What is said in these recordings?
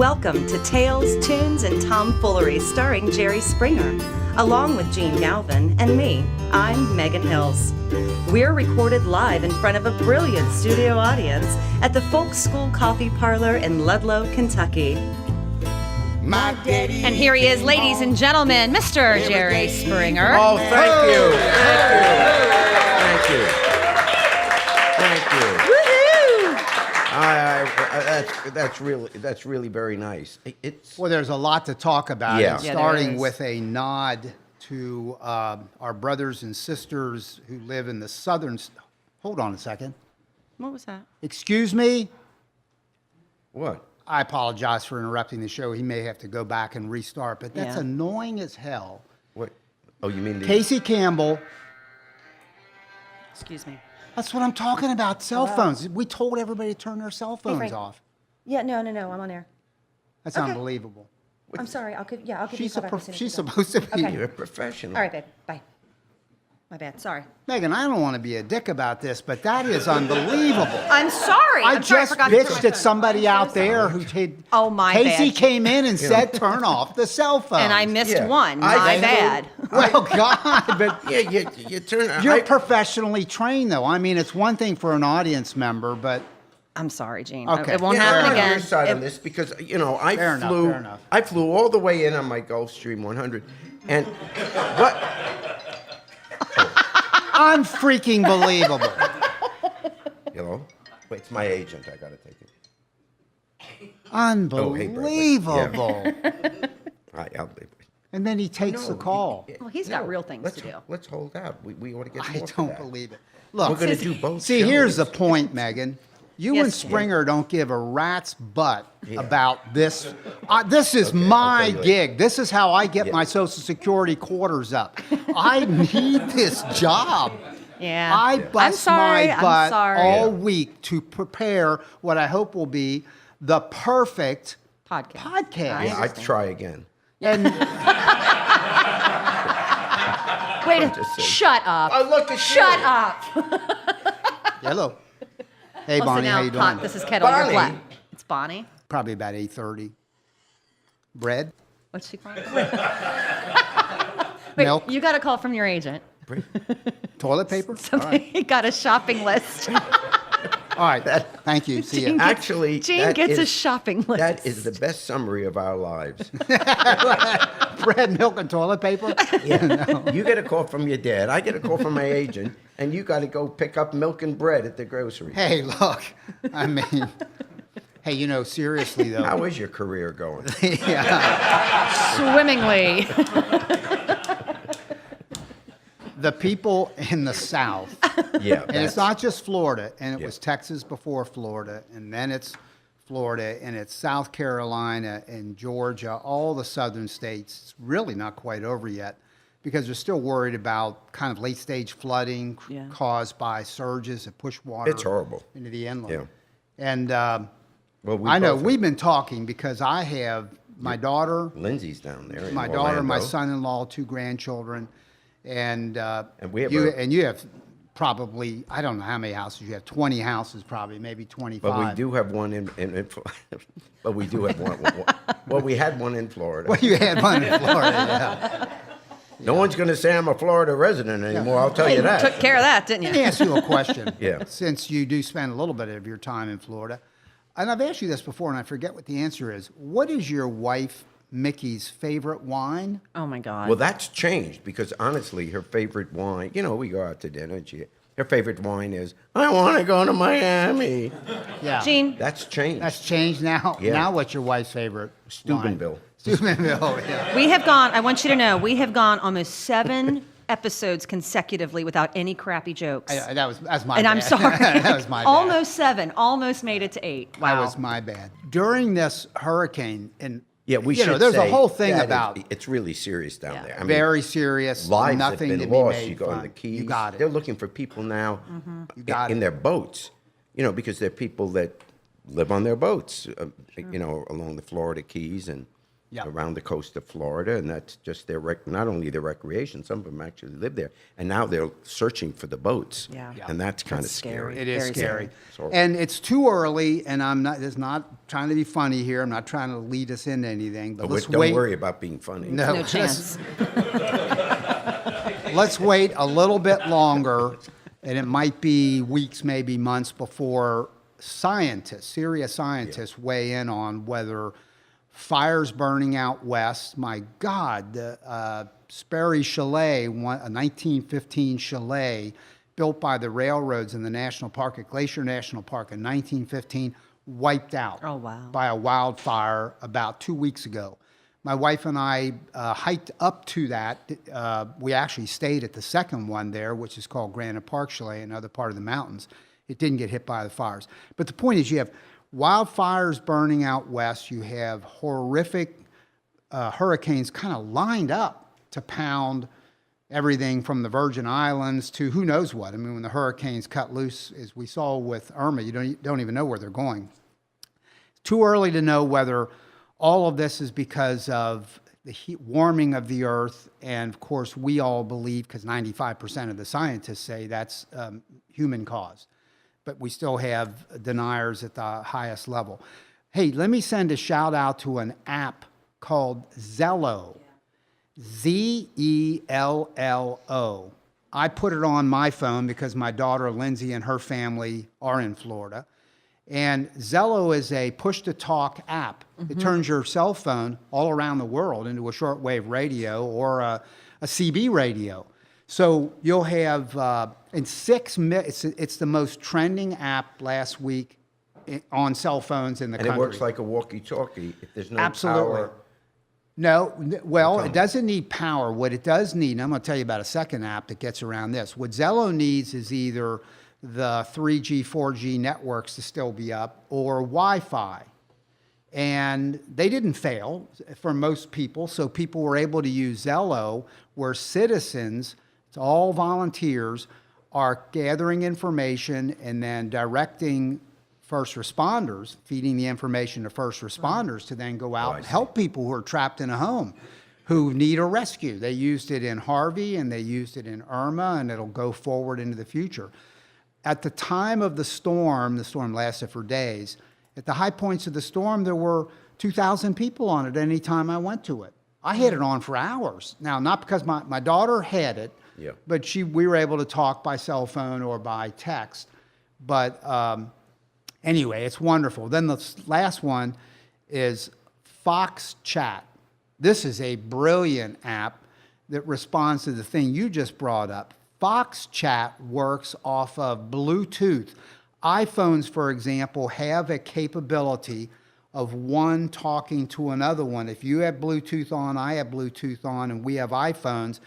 Welcome to Tales, Tunes, and Tomfoolery starring Jerry Springer, along with Gene Galvin and me. I'm Megan Hills. We're recorded live in front of a brilliant studio audience at the Folk School Coffee Parlor in Ludlow, Kentucky. And here he is, ladies and gentlemen, Mr. Jerry Springer. Oh, thank you. Thank you. Thank you. Woohoo! That's really very nice. Well, there's a lot to talk about. Yeah. And Yeah, starting there is. with a nod to our brothers and sisters who live in the southern. Hold on a second. What was that? Excuse me. What? I apologize for interrupting the show. He may have to go back and restart, but that's Yeah. annoying as hell. What? Oh, you mean the... Casey Campbell. Excuse me. That's what I'm talking about. Cell phones. We told everybody to turn their cell phones Frank. off. Yeah, no, I'm on air. That's Okay. unbelievable. I'm sorry. I'll give you a She's, call back as soon as she's you're done. supposed to be. Okay. You're a professional. All right, babe. Bye. My bad. Sorry. Megan, I don't want to be a dick about this, but that is unbelievable. I'm sorry. I I'm sorry, just forgot to turn my bitched phone. at somebody out there who did. Oh, my Casey bad. came in and said, "Turn off the cell phone." And I missed Yeah. one. My bad. Well, God, but Yeah, you turn... you're professionally trained, though. I mean, it's one thing for an audience member, but I'm sorry, Gene. Okay. It won't Yeah, happen I'm on again. your side on It- this because, you know, I Fair enough, flew... fair enough. I flew all the way in on my Gulfstream 100, and what... unfreaking believable. Hello? Wait, it's my agent. I got to take it. Unbelievable. All right, I'll leave it. And then he takes the call. Well, he's got real things let's, to do. Let's hold out. We ought to get I more for don't that. believe it. We're Look, going to do both see, here's the shows. point, Megan. You Yes, and Jim. Springer don't give a rat's butt Yeah. about this. This is my okay, gig. This is how I get Yeah. my Social Security quarters up. I need this job. Yeah. I I'm bust sorry. my I'm butt sorry. all Yeah. week to prepare what I hope will be the perfect Podcast. Yeah, I'd try again. And Wait, just saying. shut up. Oh, look at Shut you. up. hello. Hey, Also Bonnie, now, how you doing? This is Kettle. You're Bonnie. black. It's Bonnie. Probably about 8:30. Bread, What's she called? milk, You got a call from your agent. toilet paper. All right. Somebody got a shopping list. All right. Thank you. See you. Actually, Gene that gets a is- shopping list. That is the best summary of our lives. Bread, milk, and toilet paper. Yeah. You get a call from your dad. I get a call from my agent, and you got to go pick up milk and bread at the grocery. Hey, look. I mean, hey, you know, seriously though. How is your career going? Swimmingly. The people in the South, Yeah. and it's not just Florida, and it Yeah. was Texas before Florida, and then it's Florida, and it's South Carolina and Georgia, all the southern states. It's really not quite over yet because they're still worried about kind of late stage flooding Yeah. caused by surges that push water It's horrible. into the inlet. Yeah. And Well, we I know both- we've been talking because I have my daughter, Lindsay's down there. in my daughter, my Orlando. son-in-law, 2 grandchildren, and we have you a- have probably, I don't know how many houses you have, 20 houses probably, maybe 25. But we do have one in but we do have one. Well, we had one in Florida. Well, you had one in Florida, yeah. No one's going to say I'm a Florida resident anymore. I'll tell you that. Took care of that, didn't Let me you? ask you a question. Yeah. Since you do spend a little bit of your time in Florida, and I've asked you this before, and I forget what the answer is. What is your wife, Mickey's, favorite wine? Oh, my God. Well, that's changed because honestly, her favorite wine, you know, we go out to dinner and her favorite wine is, I want to go to Miami. Yeah. Gene, That's changed. That's changed now. Yeah. Now what's your wife's favorite? Steubenville. Steubenville, yeah. we have gone, I want you to know, we have gone almost 7 episodes consecutively without any crappy jokes. That's my And bad. I'm sorry. That was my bad. Almost 7. Almost made it to 8. Wow. That was my bad. During this hurricane, and Yeah, we you should know, there's say a whole thing that about it's really serious down Yeah. there. I mean, very serious, lives nothing have to been be lost. made You go fun. to the Keys. You got it. They're looking for people now You got in it. their boats, you know, because they're people that live on their boats, you know, along the Florida Keys. And, around the coast of Florida, and that's just their not only their recreation. Some of them actually live there, and now they're searching for the boats. Yeah. And that's kind of That's scary. It is Very scary. scary. And it's too early, and it's not trying to be funny here. I'm not trying to lead us into anything, but let's Don't wait. worry about being funny. No, No chance. Let's wait a little bit longer, and it might be weeks, maybe months before serious scientists weigh in on whether fires burning out west, my God, the Sperry Chalet, a 1915 chalet built by the railroads in the national park at Glacier National Park in 1915, wiped out Oh, wow. by a wildfire about 2 weeks ago. My wife and I hiked up to that. We actually stayed at the second one there, which is called Granite Park Chalet, another part of the mountains. It didn't get hit by the fires. But the point is, you have wildfires burning out west. You have horrific hurricanes kind of lined up to pound everything from the Virgin Islands to who knows what. I mean, when the hurricanes cut loose, as we saw with Irma, you don't even know where they're going. It's too early to know whether all of this is because of the heat warming of the earth. And of course, we all believe, because 95% of the scientists say that's human caused. But we still have deniers at the highest level. Hey, let me send a shout out to an app called Zello. Zello. I put it on my phone because my daughter Lindsay and her family are in Florida. And Zello is a push-to-talk app. It turns your cell phone all around the world into a shortwave radio or a CB radio. So you'll have, in 6 minutes, it's the most trending app last week on cell phones in the country. And it works like a walkie-talkie. If there's no Absolutely. power. No, well, it doesn't need power. What it does need, and I'm going to tell you about a second app that gets around this. What Zello needs is either the 3G, 4G networks to still be up or Wi-Fi. And they didn't fail for most people, so people were able to use Zello, where citizens, it's all volunteers, are gathering information and then directing first responders, feeding the information to first responders to then go out and help people who are trapped in a home, who need a rescue. They used it in Harvey and they used it in Irma, and it'll go forward into the future. At the time of the storm lasted for days. At the high points of the storm, there were 2,000 people on it any time I went to it. I had it on for hours. Now, not because my daughter had it, but we were able to talk by cell phone or by text. But anyway, it's wonderful. Then the last one is Fox Chat. This is a brilliant app that responds to the thing you just brought up. Fox Chat works off of Bluetooth. iPhones, for example, have a capability of one talking to another one. If you have Bluetooth on, I have Bluetooth on, and we have iPhones,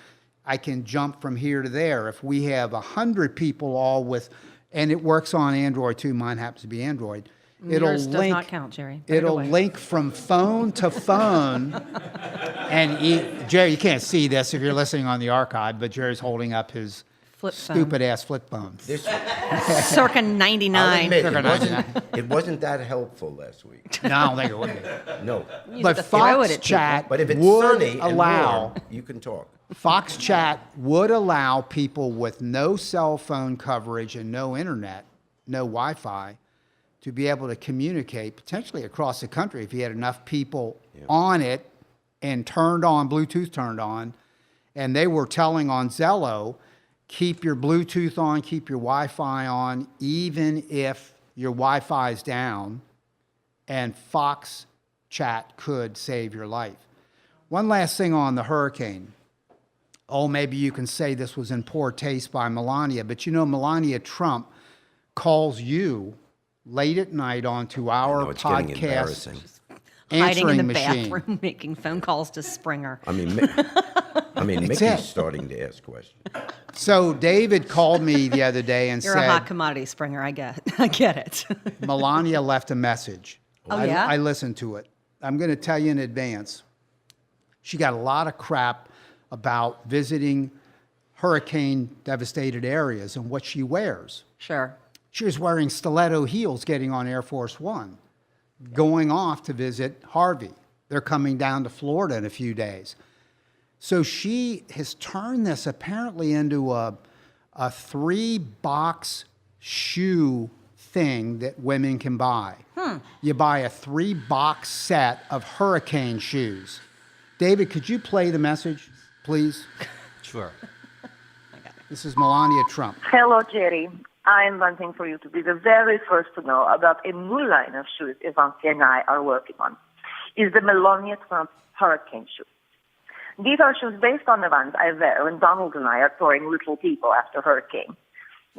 I can jump from here to there. If we have 100 people all with, and it works on Android too, mine happens to be Android. Yours does not count, Jerry. Put it It'll away. link from phone to phone. And Jerry, you can't see this if you're listening on the archive, but Jerry's holding up his Flip phone. stupid-ass flip phone. This, Circa I'll 99. admit, it wasn't that helpful last week. No, I don't think it would be. No. But to throw Fox it at Chat But if it's would sunny and allow warm, you can talk. Fox Chat would allow people with no cell phone coverage and no internet, no Wi-Fi, to be able to communicate potentially across the country if you had enough people on it and turned on, Bluetooth turned on, and they were telling on Zello, keep your Bluetooth on, keep your Wi-Fi on, even if your Wi-Fi is down, and Fox Chat could save your life. One last thing on the hurricane. Oh, maybe you can say this was in poor taste by Melania, but you know Melania Trump calls you late at night onto our know, it's getting podcast embarrassing. Hiding in answering the machine. bathroom, making phone calls to Springer. I mean, Mickey's it. starting to ask questions. So David called me the other day and You're a hot said, commodity, Springer. I get it. Melania left a message. Oh, yeah? I listened to it. I'm going to tell you in advance. She got a lot of crap about visiting hurricane-devastated areas and what she wears. Sure. She was wearing stiletto heels getting on Air Force One, going off to visit Harvey. They're coming down to Florida in a few days. So she has turned this apparently into a 3-box shoe thing that women can buy. You buy a 3-box set of hurricane shoes. David, could you play the message, please? Sure. This is Melania Trump. Hello, Jerry. I'm wanting for you to be the very first to know about a new line of shoes Ivanka and I are working on. It's the Melania Trump Hurricane shoes. These are shoes based on the ones I wear when Donald and I are touring Little People after hurricane.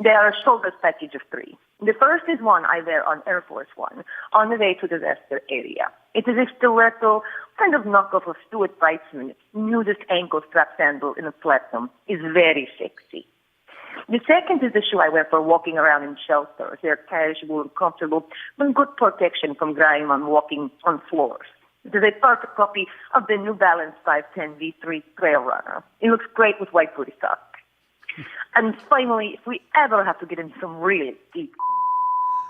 They are a shoulder package of 3. The first is one I wear on Air Force One on the way to the Western area. It is a stiletto, kind of knockoff of Stuart Weitzman's nudist ankle strap sandal in a platinum. It's very sexy. The second is the shoe I wear for walking around in shelters. They're casual and comfortable, but good protection from grime on walking on floors. It is a perfect copy of the New Balance 510 V3 Trail Runner. It looks great with white booty socks. And finally, if we ever have to get into some really deep,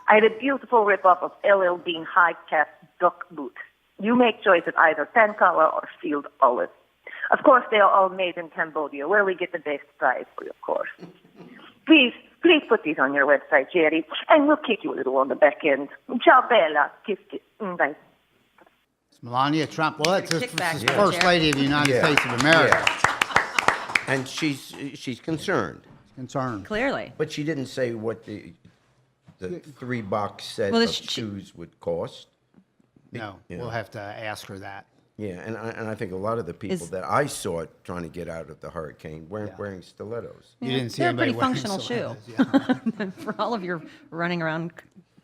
I had a beautiful rip-off of LL Bean high-cap duck boots. You make choice of either tan color or sealed olive. Of course, they are all made in Cambodia, where we get the best price for you, of course. Please put these on your website, Jerry, and we'll kick you a little on the back end. Ciao, Bella. Kiss, kiss. Bye. It's Melania Trump. Well, it's Kickback, the First Lady of the United States of America. And she's concerned. Concerned. Clearly. But she didn't say what the 3-box set Well, of she- shoes would cost. No, Yeah. we'll have to ask her that. Yeah, and I think a lot of the people Is- that I saw trying to get out of the hurricane weren't Yeah. wearing stilettos. You didn't see They're a anybody pretty wearing functional shoe. stilettos, For all of your running around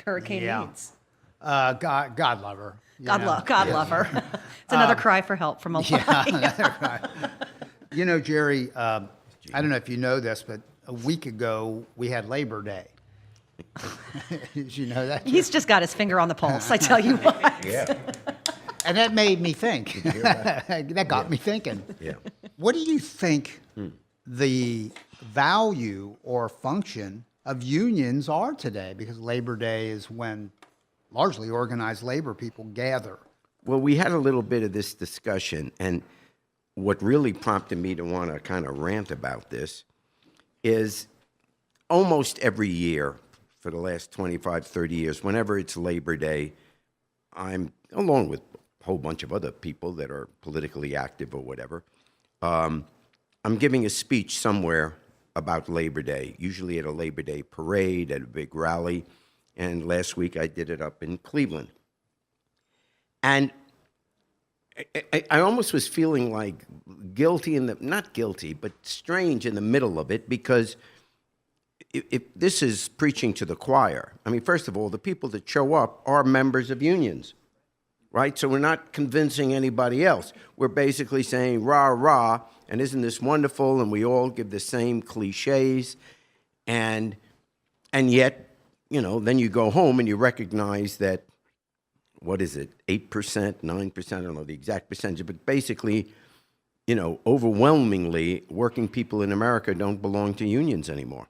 hurricane Yeah. needs. God love her. you know. God love her. It's another cry for help from Melania. You know, Jerry, I don't know if you know this, but a week ago we had Labor Day. Did you know that? He's just got his finger on the pulse, I tell you what. Yeah, And that made me think. That got me thinking. yeah. What do you think the value or function of unions are today? Because Labor Day is when largely organized labor people gather. Well, we had a little bit of this discussion, and what really prompted me to want to kind of rant about this is almost every year for the last 25, 30 years, whenever it's Labor Day, I'm, along with a whole bunch of other people that are politically active or whatever, I'm giving a speech somewhere about Labor Day, usually at a Labor Day parade, at a big rally, and last week I did it up in Cleveland. And I almost was feeling like guilty not guilty, but strange in the middle of it, because if this is preaching to the choir. I mean, first of all, the people that show up are members of unions, right? So we're not convincing anybody else. We're basically saying, rah, rah, and isn't this wonderful? And we all give the same cliches. And yet, you know, then you go home and you recognize that, what is it, 8%, 9%, I don't know the exact percentage, but basically, you know, overwhelmingly, working people in America don't belong to unions anymore.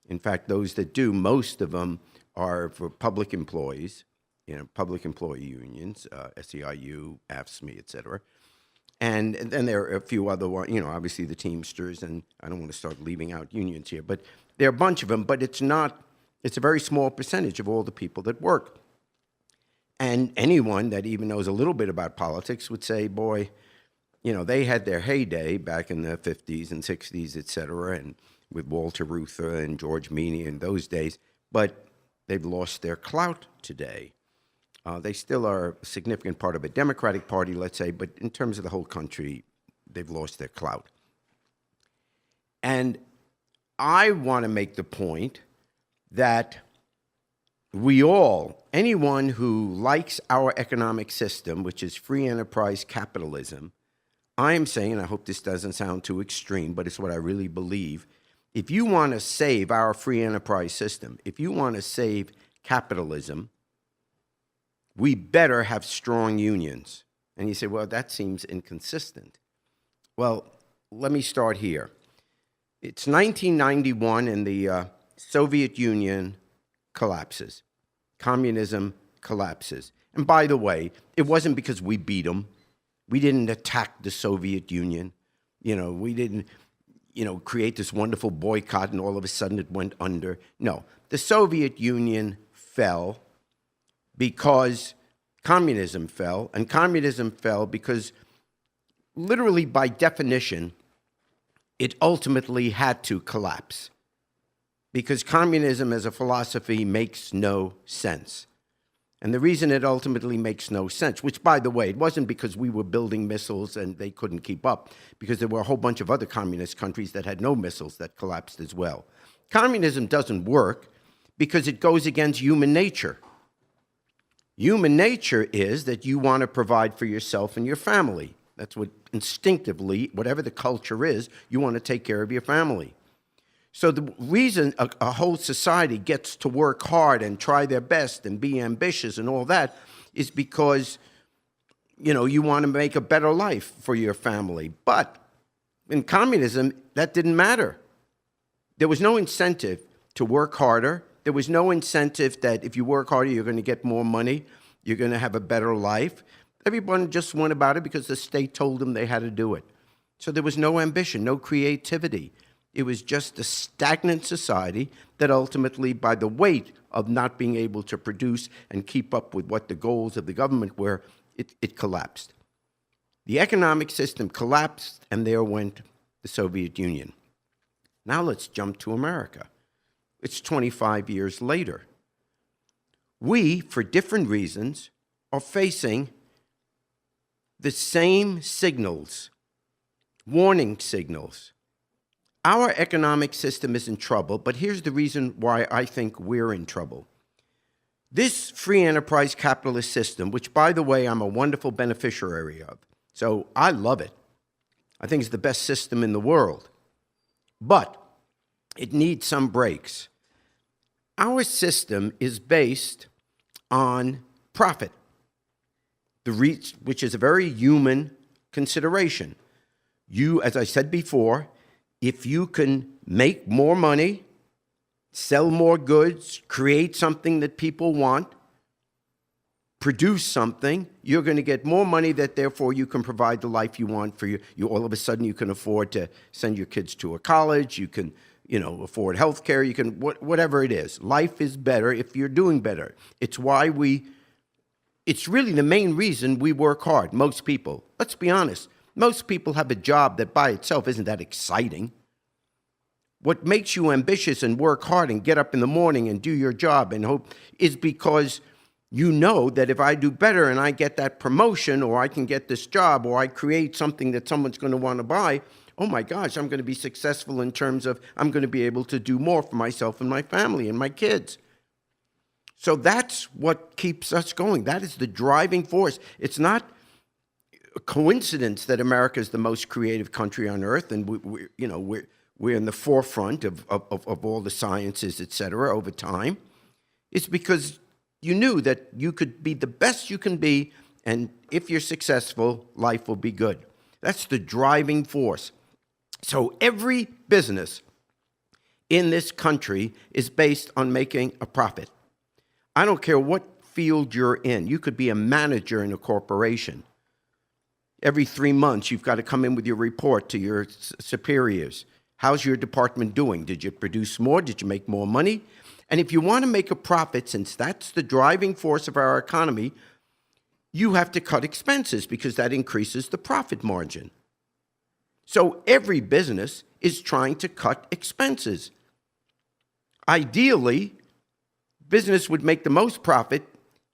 In fact, those that do, most of them are for public employees, you know, public employee unions, SEIU, AFSCME, et cetera. And then there are a few other ones, you know, obviously the Teamsters, and I don't want to start leaving out unions here, but there are a bunch of them, but it's a very small percentage of all the people that work. And anyone that even knows a little bit about politics would say, boy, you know, they had their heyday back in the 50s and 60s, et cetera, and with Walter Reuther and George Meany in those days, but they've lost their clout today. They still are a significant part of a Democratic Party, let's say, but in terms of the whole country, they've lost their clout. And I want to make the point that we all, anyone who likes our economic system, which is free enterprise capitalism, I am saying, and I hope this doesn't sound too extreme, but it's what I really believe, if you want to save our free enterprise system, if you want to save capitalism, we better have strong unions. And you say, well, that seems inconsistent. Well, let me start here. It's 1991 and the Soviet Union collapses. Communism collapses. And by the way, it wasn't because we beat them. We didn't attack the Soviet Union. We didn't, create this wonderful boycott and all of a sudden it went under. No, the Soviet Union fell because communism fell, and communism fell because literally by definition, it ultimately had to collapse because communism as a philosophy makes no sense. And the reason it ultimately makes no sense, which, by the way, it wasn't because we were building missiles and they couldn't keep up, because there were a whole bunch of other communist countries that had no missiles that collapsed as well. Communism doesn't work because it goes against human nature. Human nature is that you want to provide for yourself and your family. That's what instinctively, whatever the culture is, you want to take care of your family. So the reason a whole society gets to work hard and try their best and be ambitious and all that is because, you want to make a better life for your family. But in communism, that didn't matter. There was no incentive to work harder. There was no incentive that if you work harder, you're going to get more money, you're going to have a better life. Everyone just went about it because the state told them they had to do it. So there was no ambition, no creativity. It was just a stagnant society that ultimately, by the weight of not being able to produce and keep up with what the goals of the government were, it collapsed. The economic system collapsed, and there went the Soviet Union. Now let's jump to America. It's 25 years later. We, for different reasons, are facing the same signals, warning signals. Our economic system is in trouble, but here's the reason why I think we're in trouble. This free enterprise capitalist system, which, by the way, I'm a wonderful beneficiary of, so I love it. I think it's the best system in the world. But it needs some breaks. Our system is based on profit, which is a very human consideration. You, as I said before, if you can make more money, sell more goods, create something that people want, produce something, you're going to get more money that therefore you can provide the life you want for you. All of a sudden you can afford to send your kids to a college, you can, afford health care, you can, whatever it is. Life is better if you're doing better. It's really the main reason we work hard, most people. Let's be honest. Most people have a job that by itself isn't that exciting. What makes you ambitious and work hard and get up in the morning and do your job and hope is because you know that if I do better and I get that promotion or I can get this job or I create something that someone's going to want to buy, oh my gosh, I'm going to be successful in terms of I'm going to be able to do more for myself and my family and my kids. So that's what keeps us going. That is the driving force. It's not a coincidence that America is the most creative country on earth, and we're in the forefront of all the sciences, et cetera, over time. It's because you knew that you could be the best you can be, and if you're successful, life will be good. That's the driving force. So every business in this country is based on making a profit. I don't care what field you're in. You could be a manager in a corporation. Every 3 months, you've got to come in with your report to your superiors. How's your department doing? Did you produce more? Did you make more money? And if you want to make a profit, since that's the driving force of our economy, you have to cut expenses because that increases the profit margin. So every business is trying to cut expenses. Ideally, business would make the most profit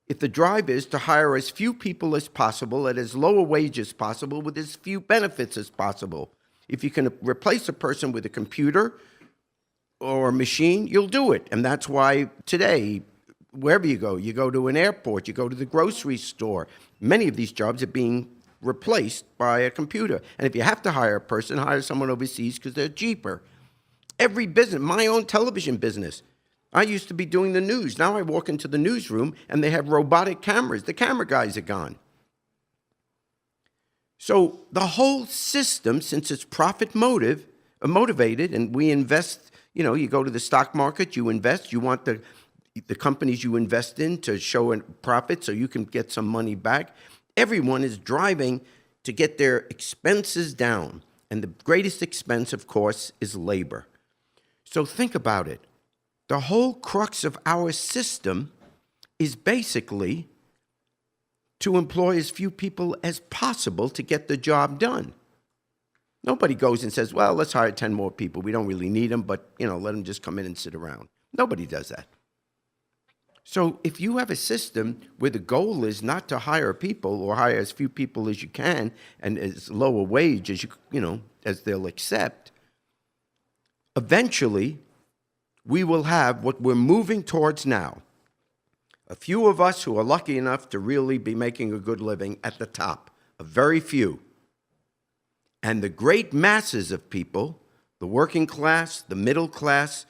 if the drive is to hire as few people as possible at as low a wage as possible with as few benefits as possible. If you can replace a person with a computer or a machine, you'll do it. And that's why today, wherever you go to an airport, you go to the grocery store, many of these jobs are being replaced by a computer. And if you have to hire a person, hire someone overseas because they're cheaper. Every business, my own television business, I used to be doing the news. Now I walk into the newsroom and they have robotic cameras. The camera guys are gone. So the whole system, since it's profit motivated, and we invest, you go to the stock market, you invest, you want the companies you invest in to show a profit so you can get some money back. Everyone is driving to get their expenses down. And the greatest expense, of course, is labor. So think about it. The whole crux of our system is basically to employ as few people as possible to get the job done. Nobody goes and says, well, let's hire 10 more people. We don't really need them, but, let them just come in and sit around. Nobody does that. So if you have a system where the goal is not to hire people or hire as few people as you can and as low a wage as as they'll accept, eventually we will have what we're moving towards now. A few of us who are lucky enough to really be making a good living at the top, a very few. And the great masses of people, the working class, the middle class,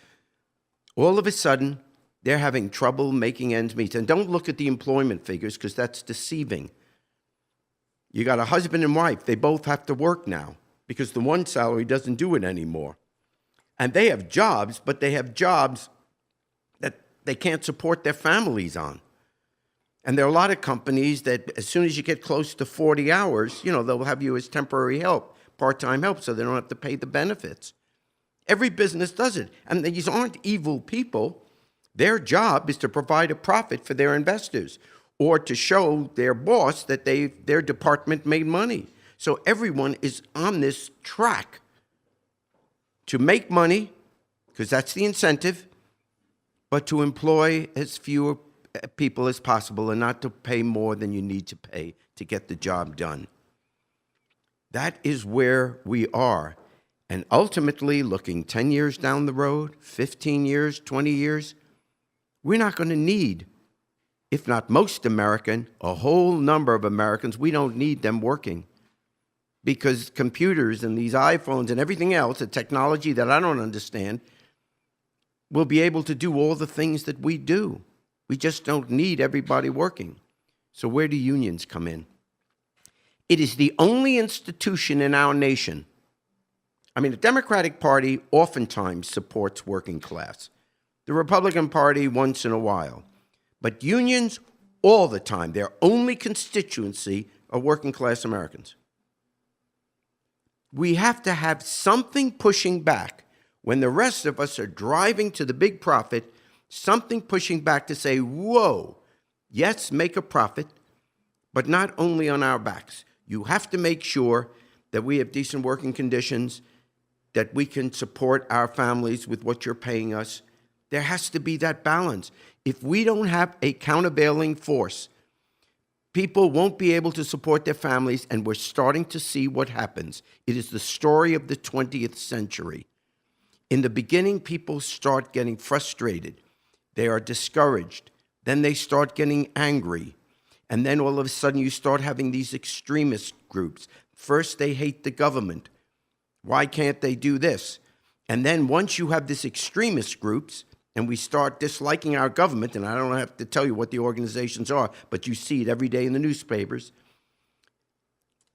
all of a sudden, they're having trouble making ends meet. And don't look at the employment figures because that's deceiving. You got a husband and wife. They both have to work now because the one salary doesn't do it anymore. And they have jobs, but they have jobs that they can't support their families on. And there are a lot of companies that as soon as you get close to 40 hours, they'll have you as temporary help, part-time help, so they don't have to pay the benefits. Every business does it. And these aren't evil people. Their job is to provide a profit for their investors or to show their boss that their department made money. So everyone is on this track to make money, because that's the incentive, but to employ as few people as possible and not to pay more than you need to pay to get the job done. That is where we are. And ultimately, looking 10 years down the road, 15 years, 20 years, we're not going to need, if not most American, a whole number of Americans, we don't need them working. Because computers and these iPhones and everything else, the technology that I don't understand, will be able to do all the things that we do. We just don't need everybody working. So where do unions come in? It is the only institution in our nation. The Democratic Party oftentimes supports working class. The Republican Party once in a while. But unions all the time, their only constituency are working class Americans. We have to have something pushing back when the rest of us are driving to the big profit, something pushing back to say, whoa, yes, make a profit, but not only on our backs. You have to make sure that we have decent working conditions, that we can support our families with what you're paying us. There has to be that balance. If we don't have a countervailing force, people won't be able to support their families, and we're starting to see what happens. It is the story of the 20th century. In the beginning, people start getting frustrated. They are discouraged. Then they start getting angry. And then all of a sudden, you start having these extremist groups. First, they hate the government. Why can't they do this? And then once you have these extremist groups, and we start disliking our government, and I don't have to tell you what the organizations are, but you see it every day in the newspapers,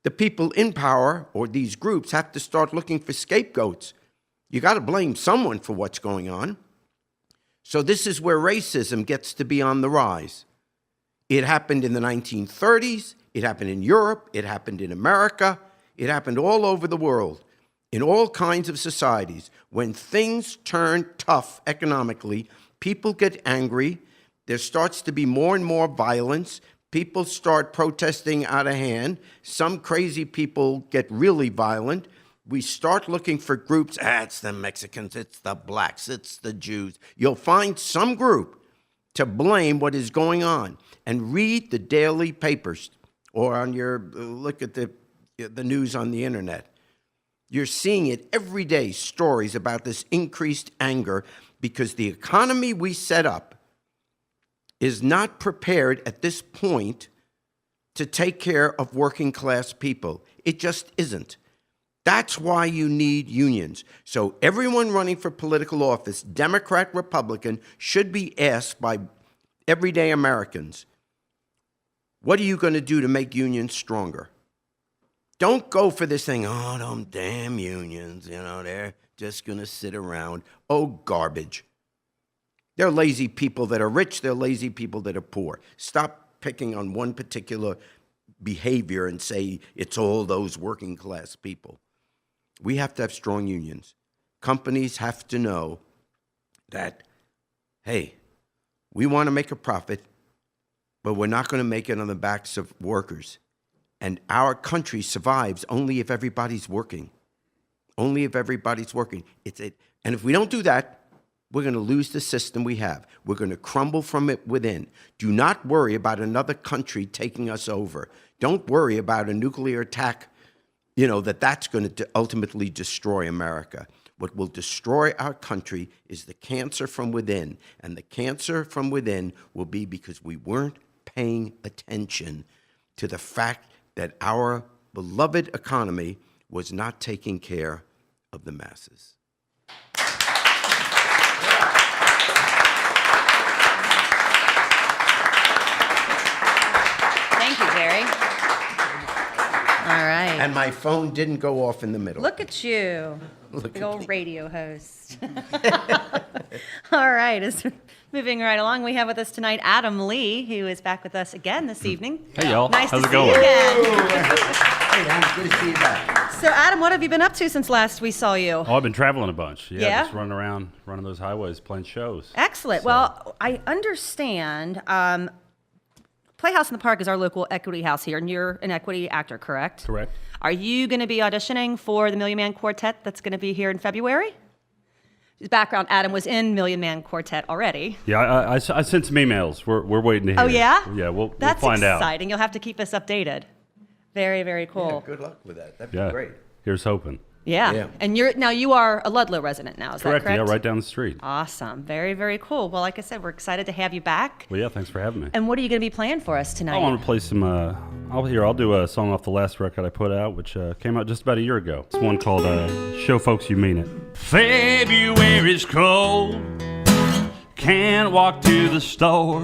the people in power, or these groups, have to start looking for scapegoats. You got to blame someone for what's going on. So this is where racism gets to be on the rise. It happened in the 1930s, it happened in Europe, it happened in America, it happened all over the world. In all kinds of societies, when things turn tough economically, people get angry, there starts to be more and more violence, people start protesting out of hand, some crazy people get really violent, we start looking for groups, it's the Mexicans, it's the blacks, it's the Jews. You'll find some group to blame what is going on, and read the daily papers, or on look at the news on the internet. You're seeing it every day, stories about this increased anger because the economy we set up is not prepared at this point to take care of working class people. It just isn't. That's why you need unions. So everyone running for political office, Democrat, Republican, should be asked by everyday Americans, what are you going to do to make unions stronger? Don't go for this thing, them damn unions, they're just going to sit around. Oh, garbage. They're lazy people that are rich, they're lazy people that are poor. Stop picking on one particular behavior and say it's all those working class people. We have to have strong unions. Companies have to know that, hey, we want to make a profit, but we're not going to make it on the backs of workers. And our country survives only if everybody's working. Only if everybody's working. And if we don't do that, we're going to lose the system we have. We're going to crumble from it within. Do not worry about another country taking us over. Don't worry about a nuclear attack, that's going to ultimately destroy America. What will destroy our country is the cancer from within. And the cancer from within will be because we weren't paying attention to the fact that our beloved economy was not taking care of the masses. Thank you, Jerry. All right. And my phone didn't go off in the middle. Look at you. Look Big at old me. radio host. All right. Moving right along, we have with us tonight Adam Lee, who is back with us again this evening. Hey, y'all. Nice How's to it see going? you again. Hey, Adam, good to see you back. So, Adam, what have you been up to since last we saw you? Oh, I've been traveling a bunch. Yeah? Just running around, running those highways, playing shows. Excellent. So- Well, I understand Playhouse in the Park is our local equity house here, and you're an equity actor, correct? Correct. Are you going to be auditioning for the Million Man Quartet that's going to be here in February? His background, Adam was in Million Man Quartet already. Yeah, I sent some emails. We're waiting to hear. Oh, yeah? Yeah, we'll That's find out. exciting. You'll have to keep us updated. Very, very cool. Yeah, good luck with that. That'd be Yeah, great. here's hoping. Yeah. Yeah. And you are a Ludlow resident now, is Correct. that correct? Yeah, right down the street. Awesome. Very, very cool. Well, like I said, we're excited to have you back. Well, yeah, thanks for having me. And what are you going to be playing for us tonight? I want to play some. I'll do a song off the last record I put out, which came out just about a year ago. It's one called "Show Folks You Mean It." February's cold. Can't walk to the store.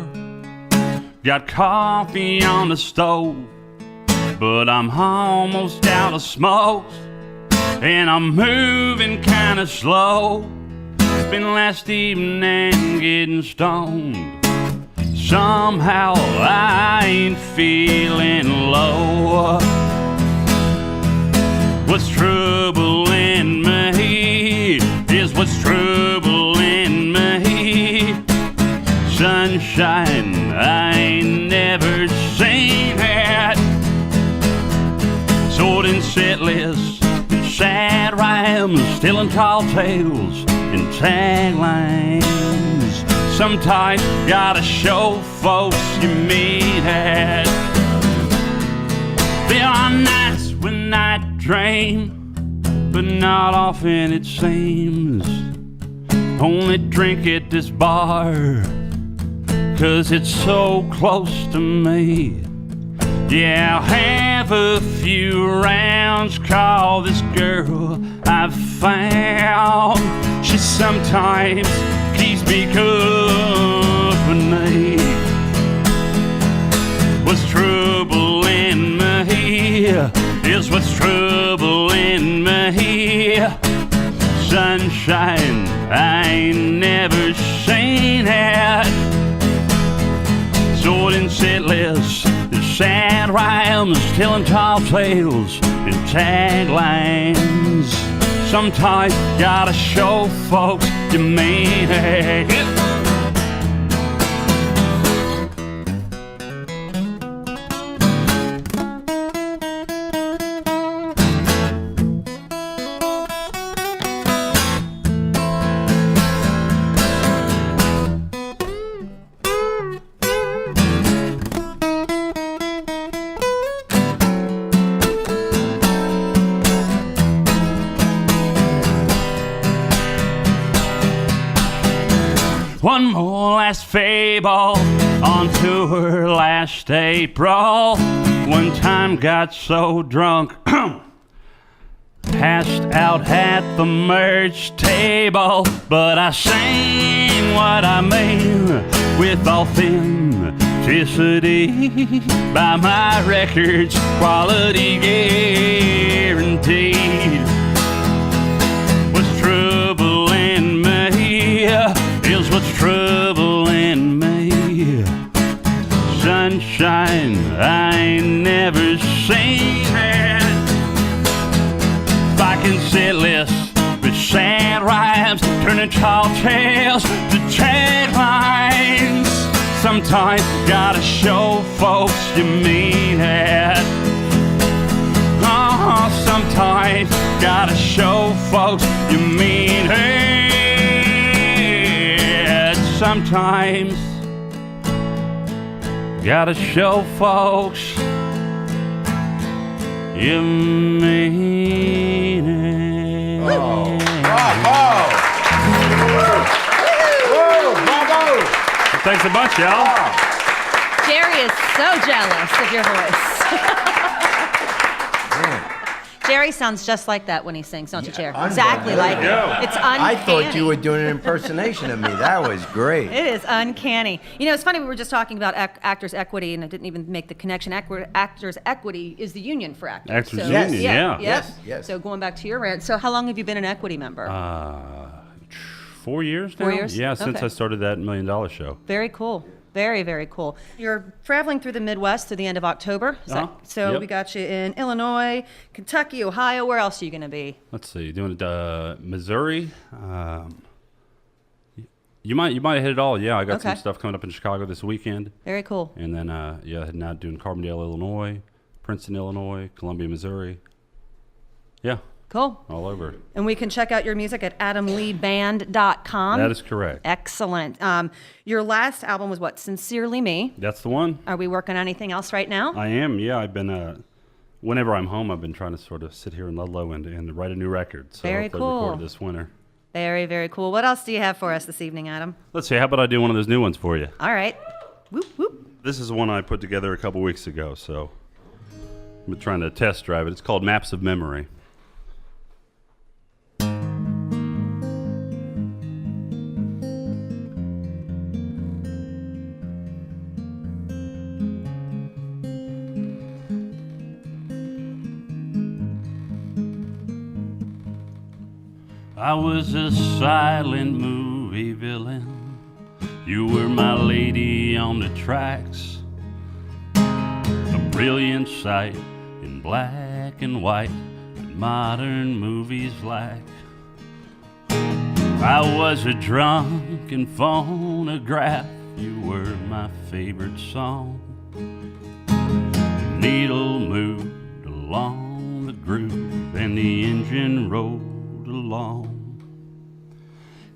Got coffee on the stove, but I'm almost out of smoke, and I'm moving kind of slow. Spent last evening getting stoned. Somehow I ain't feeling low. What's troubling me is what's troubling me. Sunshine, I ain't never seen it. Sword and set lists, sad rhymes, telling tall tales and taglines. Sometimes gotta show folks you mean it. There are nights when I dream, but not often it seems. Only drink at this bar, 'cause it's so close to me. Yeah, I'll have a few rounds, call this girl I've found. She sometimes keeps me company. What's troubling me is what's troubling me. Sunshine, I ain't never seen it. Sword and set lists, sad rhymes, telling tall tales and taglines. Sometimes gotta show folks you mean it. One more last fable on tour last April. One time got so drunk, passed out at the merch table. But I sang what I mean with authenticity. By my records, quality guaranteed. What's troubling me is what's troubling me. Sunshine, sunshine I ain't never seen it. If I can sit lists with sad rhymes, turning tall tales to taglines. Sometimes gotta show folks you mean it. Oh, sometimes gotta show folks you mean it. Sometimes gotta show folks you mean it. Oh, bravo! Whoa, bravo! Thanks a bunch, y'all. Jerry is so jealous of your voice. Jerry sounds just like that when he sings, don't you, Jerry? Exactly like it. It's uncanny. I thought you were doing an impersonation of me. That was great. It is uncanny. You know, it's funny, we were just talking about actors' equity, and I didn't even make the connection. Actors' equity is the union for actors. Actors' union, yeah. Yes. So going back to your rant, so how long have you been an equity member? 4 years now? 4 years? Yeah, since Okay. I started that Million Dollar show. Very cool. Very, very cool. You're traveling through the Midwest through the end of October. So Yep. we got you in Illinois, Kentucky, Ohio. Where else are you going to be? Let's see, doing Missouri. You might hit it all. Yeah, I got some Okay. stuff coming up in Chicago this weekend. Very cool. And then, heading out doing Carbondale, Illinois, Princeton, Illinois, Columbia, Missouri. Yeah, Cool. all over. And we can check out your music at adamleeband.com. That is correct. Excellent. Your last album was what? Sincerely Me. That's the one. Are we working on anything else right now? I am, yeah. I've been, whenever I'm home, I've been trying to sort of sit here in Ludlow and write a new record. So Very hopefully cool. record it this winter. Very, very cool. What else do you have for us this evening, Adam? Let's see, how about I do one of those new ones for you? All right. Whoop, whoop. This is one I put together a couple weeks ago, so I'm trying to test drive it. It's called Maps of Memory. I was a silent movie villain. You were my lady on the tracks. A brilliant sight in black and white that modern movies lack. I was a drunken phonograph. You were my favorite song. The needle moved along the groove and the engine rolled along.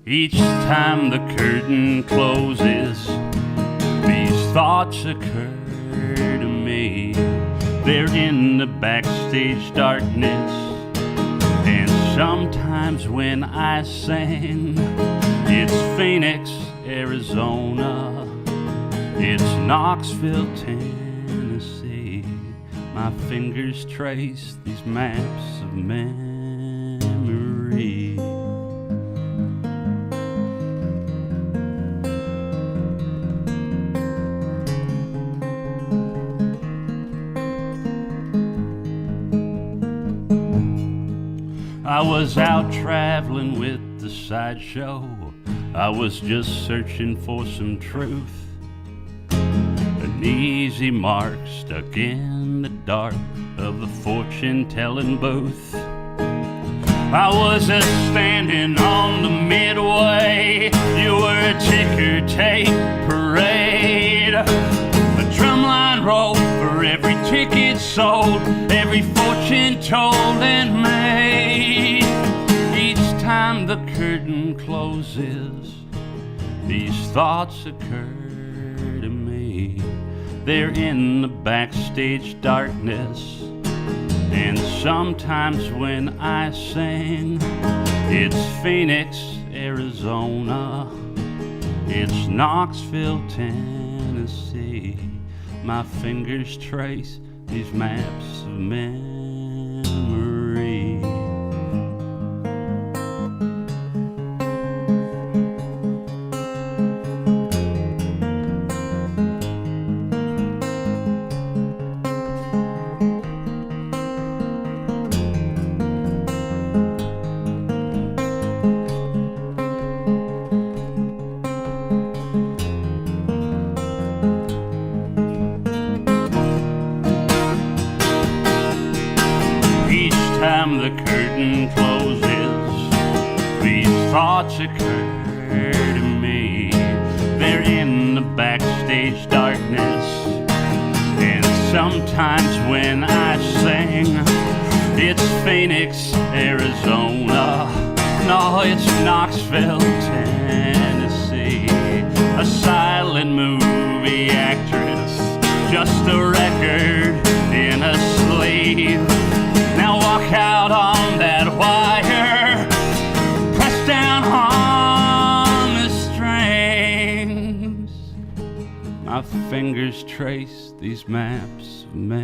Each time the curtain closes, these thoughts occur to me. They're in the backstage darkness, and sometimes when I sing, it's Phoenix, Arizona, it's Knoxville, Tennessee. My fingers trace these maps of memory. I was out traveling with the sideshow. I was just searching for some truth. An easy mark stuck in the dark of the fortune-telling booth. I was a standing on the midway. You were a ticker tape parade. A drumline roll for every ticket sold, every fortune told and made. Each time the curtain closes, these thoughts occur to me. They're in the backstage darkness, and sometimes when I sing, it's Phoenix, Arizona, it's Knoxville, Tennessee. My fingers trace these maps of memory. in the backstage darkness. And sometimes when I sing, it's Phoenix, Arizona. No, it's Knoxville, Tennessee. A silent movie actress, just a record in a sleeve. Now walk out on that wire, press down on the strings. My fingers trace these maps of memory.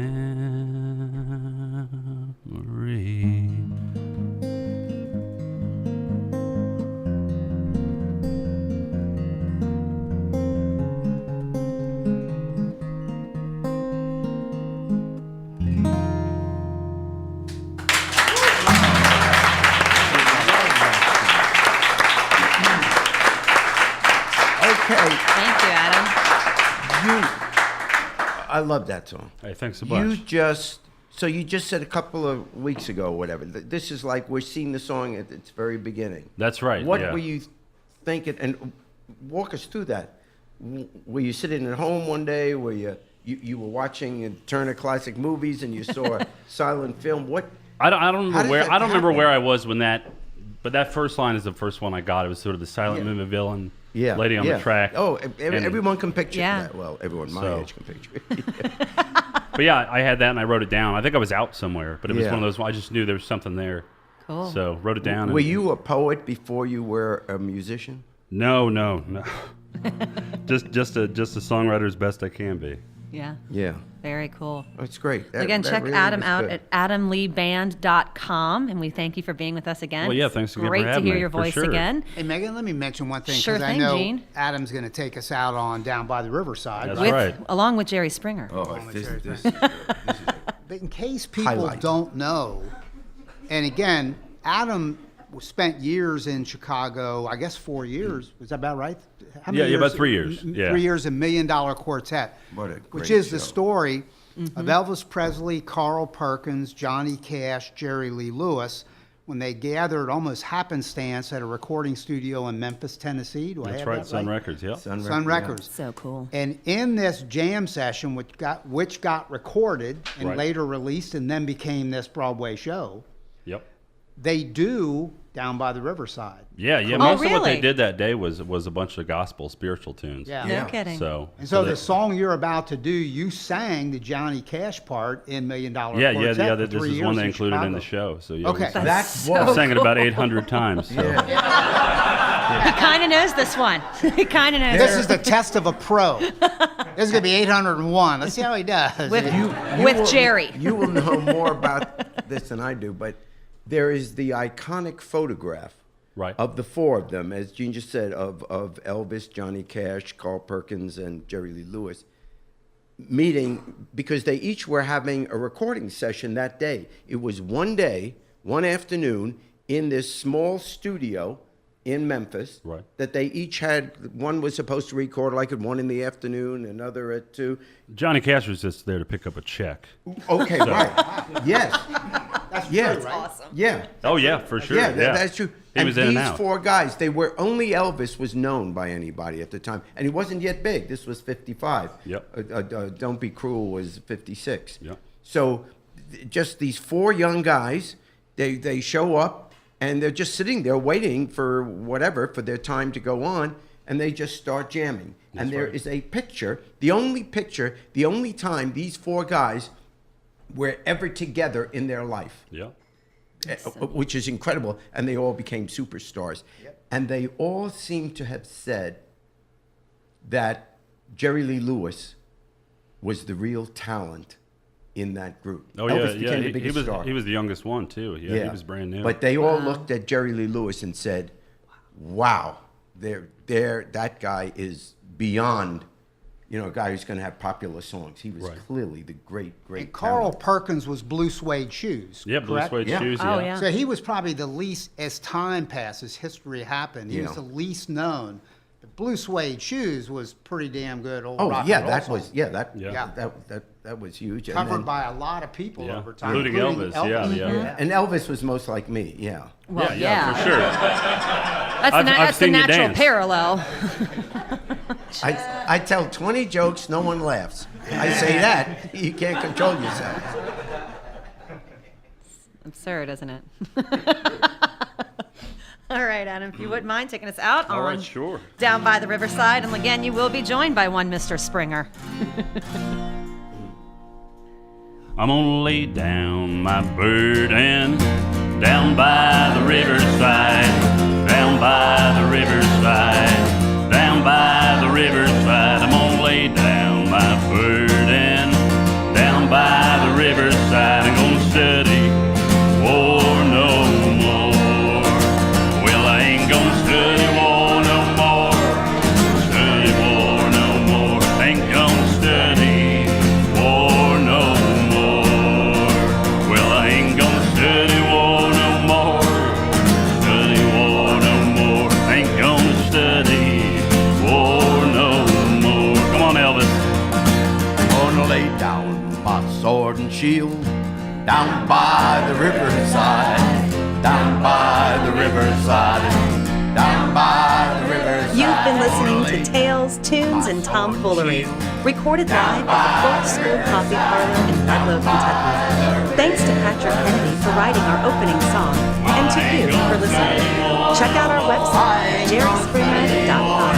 Okay, Thank you, Adam. I love that song. Hey, thanks a bunch. You just said a couple of weeks ago, whatever. This is like we're seeing the song at its very beginning. That's right. What yeah. were you thinking? And walk us through that. Were you sitting at home one day? Were you were watching Turner Classic Movies and you saw a silent film? What? I don't How remember did where that I don't remember happen? where I was when that. But that first line is the first one I got. It was sort of the silent movie villain, lady on the track. Oh, And- everyone can picture Yeah. that. Well, everyone my So- age can picture it. But yeah, I had that and I wrote it down. I think I was out somewhere, but it was Yeah. one of those. I just knew there was something there. Cool. So wrote it down. Were and- you a poet before you were a musician? No. just a songwriter as best I can be. Yeah. Yeah. Very cool. That's great. Again, check really Adam was out good. at adamleeband.com, and we thank you for being with us again. Well, yeah, thanks again for Great to having hear me, your for voice sure. again. Hey, Megan, let me mention one thing. Sure 'cause I thing, know Gene. Adam's going to take us out on Down by the Riverside. That's right? right. Along with Jerry Springer. Oh, This- this, this- But in case people Highlight. don't know, and again, Adam spent years in Chicago, I guess 4 years. Was that about right? How many Yeah, about 3 years. M- Yeah. 3 years in Million Dollar Quartet, What a which great is the show. story of Elvis Presley, Carl Perkins, Johnny Cash, Jerry Lee Lewis, when they gathered almost happenstance at a recording studio in Memphis, Tennessee. Do I That's have right. that Sun right? Records. Yeah. Sun Records. So cool. And in this jam session, which got recorded and Right. later released and then became this Broadway show, Yep. they do Down by the Riverside. Yeah. Yeah. Oh, Most of what really? they did that day was a bunch of gospel, spiritual tunes. Yeah. No Yeah. kidding. So. And so the that- song you're about to do, you sang the Johnny Cash part in Million Dollar Yeah. Quartet. Yeah. for This 3 is years one they included in Chicago. the show. So yeah. Okay. That I was sang it about 800 times. So. He kind of knows this one. He kind of knows This is the test of a pro. This is going to be 801. Let's see how he does. with will- Jerry. You will know more about this than I do, but there is the iconic photograph Right. of the four of them, as Gene just said, of Elvis, Johnny Cash, Carl Perkins, and Jerry Lee Lewis, meeting because they each were having a recording session that day. It was one day, one afternoon, in this small studio in Memphis, Right. that they each had. One was supposed to record like at 1 in the afternoon, another at 2. Johnny Cash was just there to pick up a check. Okay, right. Yes. That's Yeah. true, right? Awesome. Yeah. Oh yeah, for sure. Yeah, that's true. He and was in these and out. four guys, they were only Elvis was known by anybody at the time, and he wasn't yet big. This was 55. Yep. Don't Be Cruel was 56. Yep. So, just these four young guys, they show up and they're just sitting there waiting for whatever for their time to go on, and they just start jamming. And there is a picture, the only time these four guys were ever together in their life. Yeah. Which is incredible, and they all became superstars. And they all seem to have said that Jerry Lee Lewis was the real talent in that group. Oh Elvis yeah. became the He biggest was star. he was the youngest one too. Yeah. He was brand new. But they all looked at Jerry Lee Lewis and said, "Wow, that guy is beyond." A guy who's going to have popular songs. He was Right. clearly the great And Carl talent. Perkins was blue suede shoes. yeah, blue correct? suede Yeah. shoes. Oh, yeah. So he was probably the least, as time passes, history happened, he was Yeah. the least known. The blue suede shoes was pretty damn good old Oh rock yeah, and roll that song. was Yeah. that was huge. And Covered then- by a lot of people Yeah. over time. Including Elvis, yeah. And Elvis was most like me, yeah. Well, yeah, for sure. That's I've that's the seen you natural dance. parallel. much. I tell 20 jokes, no one laughs. I say that, you can't control yourself. Absurd, isn't it? All right, Adam, if you wouldn't mind taking us out All on right, sure. Down by the Riverside. And again, you will be joined by one Mr. Springer. I'm gonna lay down my burden down by the riverside, down by the riverside, down by the riverside. I'm gonna lay down my burden down by the riverside. I'm gonna study war no more. Well, I ain't gonna study war no more. Study war no more. Ain't gonna study war no more. Well, I ain't gonna study war no more. Study war no more. Ain't gonna study war no more. Come on, Elvis. Gonna lay down my sword and shield down by the riverside, down by the riverside, down by the riverside. You've been listening to Tales, Tunes, and Tomfoolery, recorded live at the Folk School Coffee Parlor in Ludlow, Kentucky. Thanks to Patrick Kennedy for writing our opening song, and to you for listening. Check out our website, jerryspringer.com.